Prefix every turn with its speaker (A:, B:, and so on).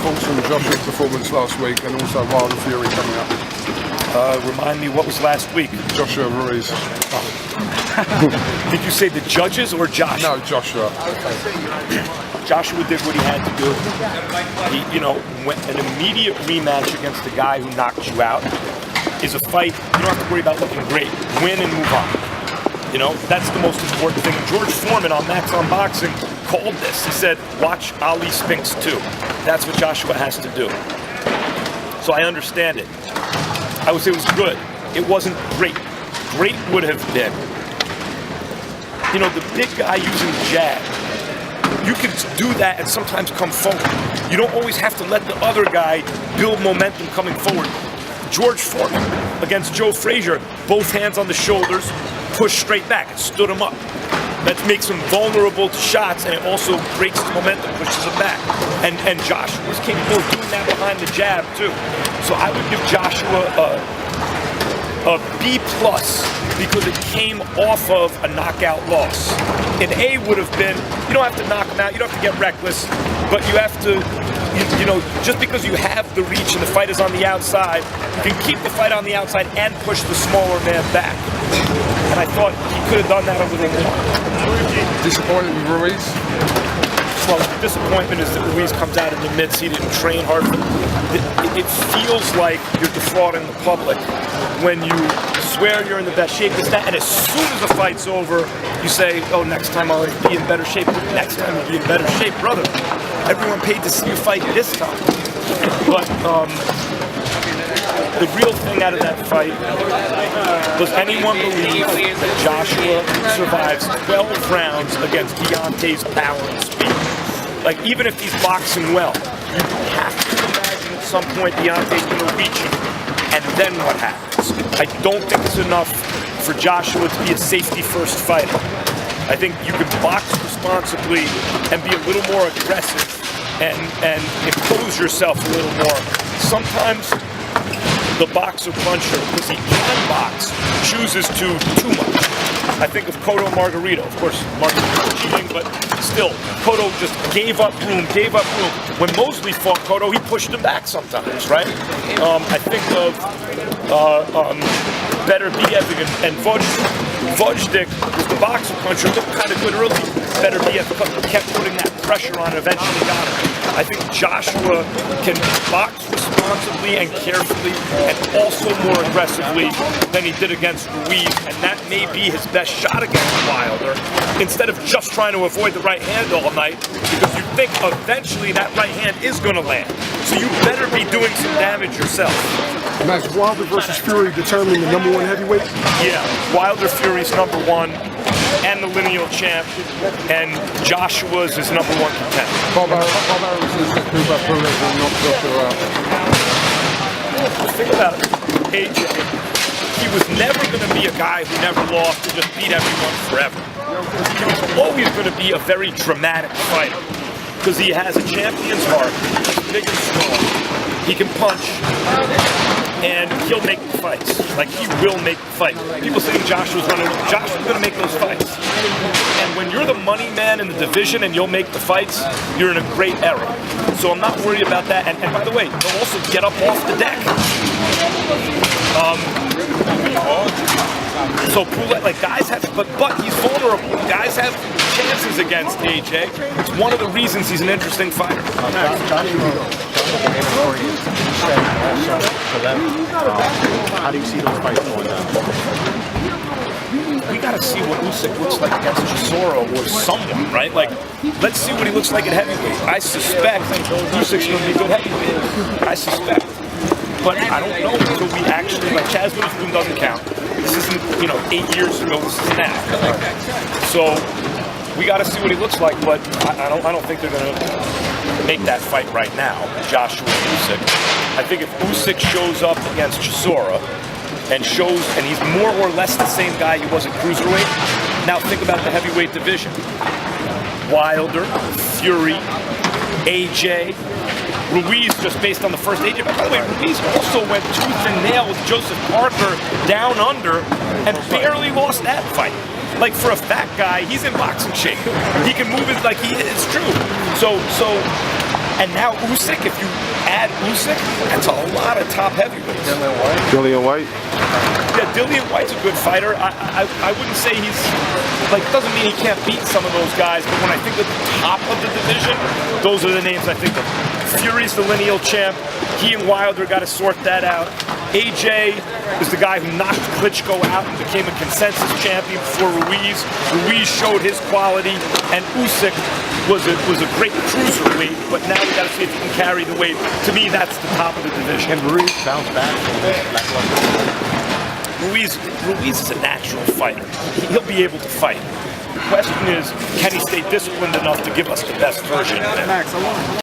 A: thoughts on Joshua's performance last week and also Wilder Fury coming up?
B: Remind me, what was last week?
A: Joshua Ruiz.
B: Did you say the judges or Josh?
A: No, Joshua.
B: Joshua did what he had to do. He, went an immediate rematch against the guy who knocked you out is a fight you don't have to worry about looking great. Win and move on. That's the most important thing. George Foreman on Max on Boxing called this. He said, watch Ali Spinks too. That's what Joshua has to do. So I understand it. I would say it was good. It wasn't great. Great would have been, the big guy using the jab. You can do that and sometimes come forward. You don't always have to let the other guy build momentum coming forward. George Foreman against Joe Frazier, both hands on the shoulders, pushed straight back, and stood him up. That makes him vulnerable to shots, and it also breaks his momentum, pushes him back. And Joshua was capable of doing that behind the jab too. So I would give Joshua a B+ because it came off of a knockout loss. An A would have been, you don't have to knock him out, you don't have to get reckless, but you have to, just because you have the reach and the fight is on the outside, you can keep the fight on the outside and push the smaller man back. And I thought he could have done that a little more.
A: Disappointed with Ruiz?
B: Well, the disappointment is that Ruiz comes out in the midst. He didn't train hard. It feels like you're defrauding the public when you swear you're in the best shape. And as soon as the fight's over, you say, oh, next time I'll be in better shape. Next time I'll be in better shape, brother. Everyone paid to see you fight this time. But the real thing out of that fight, does anyone believe that Joshua survives 12 rounds against Deontay's power and speed? Like, even if he's boxing well, you have to imagine at some point Deontay's going to reach him. And then what happens? I don't think it's enough for Joshua to be a safety-first fighter. I think you can box responsibly and be a little more aggressive and impose yourself a little more. Sometimes the boxer puncher, because he can box, chooses to too much. I think of Cotto Margarito. Of course, Margarito's cheating, but still, Cotto just gave up room. When Mosley fought Cotto, he pushed him back sometimes, right? I think of Beterbiev and Vojdik was the boxer puncher, looked kind of good early. Beterbiev kept putting that pressure on and eventually got him. I think Joshua can box responsibly and carefully and also more aggressively than he did against Ruiz, and that may be his best shot against Wilder, instead of just trying to avoid the right hand all night, because you think eventually that right hand is going to land. So you better be doing some damage yourself.
A: Max, Wilder versus Fury determining the #1 heavyweight?
B: Yeah, Wilder Fury's #1 and the lineal champ, and Joshua's his #1 contender.
A: Bob Arum says that Cuba Pulis will knock Joshua out.
B: The thing about AJ, he was never going to be a guy who never lost and just beat everyone forever. He was always going to be a very dramatic fighter because he has a champion's heart. He's big and strong. He can punch, and he'll make the fights. Like, he will make the fight. People saying Joshua's going to make those fights. And when you're the money man in the division and you'll make the fights, you're in a great era. So I'm not worried about that. And by the way, he'll also get up off the deck. So Poulet, like, guys have, but he's vulnerable. Guys have chances against AJ. It's one of the reasons he's an interesting fighter.
C: How do you see those fights going down?
B: We gotta see what Usyk looks like against Chisora or someone, right? Like, let's see what he looks like at heavyweight. I suspect Usyk's gonna be good heavyweight. I suspect. But I don't know until we actually, like, Chaz Witherspoon doesn't count. This isn't, 8 years ago, this is now. So we got to see what he looks like, but I don't think they're going to make that fight right now, Joshua and Usyk. I think if Usyk shows up against Chisora and he's more or less the same guy he was at cruiserweight, now think about the heavyweight division. Wilder, Fury, AJ, Ruiz, just based on the first AJ. By the way, Ruiz also went tooth and nail with Joseph Parker down under and barely lost that fight. Like, for a fat guy, he's in boxing shape. He can move it like he is true. So And now Usyk, if you add Usyk, that's a lot of top heavyweights.
A: Dillian White.
B: Yeah, Dillian White's a good fighter. I wouldn't say he's, like, doesn't mean he can't beat some of those guys, but when I think of the top of the division, those are the names I think of. Fury's the lineal champ. He and Wilder got to sort that out. AJ is the guy who knocked Klitschko out and became a consensus champion before Ruiz. Ruiz showed his quality, and Usyk was a great cruiserweight, but now we got to see if he can carry the weight. To me, that's the top of the division.
C: Can Ruiz bounce back from this lackluster?
B: Ruiz is a natural fighter. He'll be able to fight. The question is, can he stay disciplined enough to give us the best version of him?